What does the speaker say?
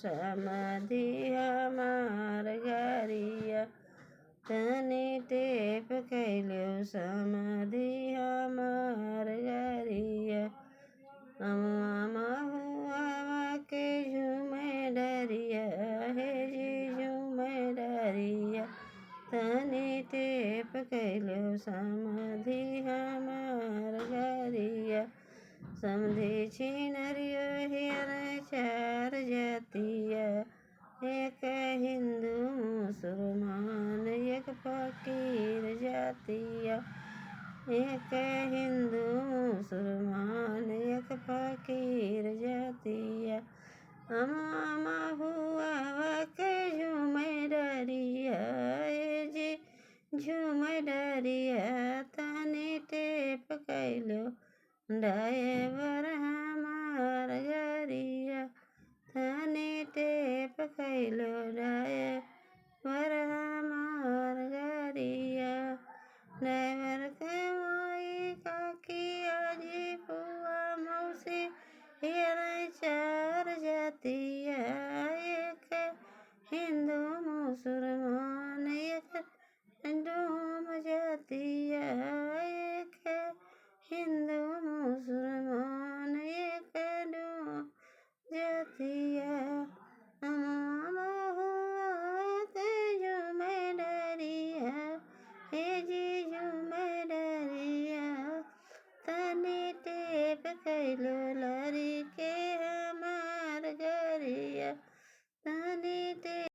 समाधि हमार गरिया तनी टेप कैलो समाधि हमार गरिया हुआ के झूमे डरिया हे जी झूमे डरिया तनी टेप कैलो समाधि हमार गरिया समधि छिनरियो हियर चार जातिया एक हिंदू मुसलमान एक फकीर जातिया एक हिंदू मुसलमान एक फकीर जातिया अमा हुआ के झूमे डरिया जी झूमे डरिया तनी टेप कैलो ड्राइवर हमार गरिया तनी टेप कैलो ड्राइवर हमार गरिया ड्राइवर के माई काकी आजी बुआ मौसी हियर चार जातिया एक हिंदू मुसलमान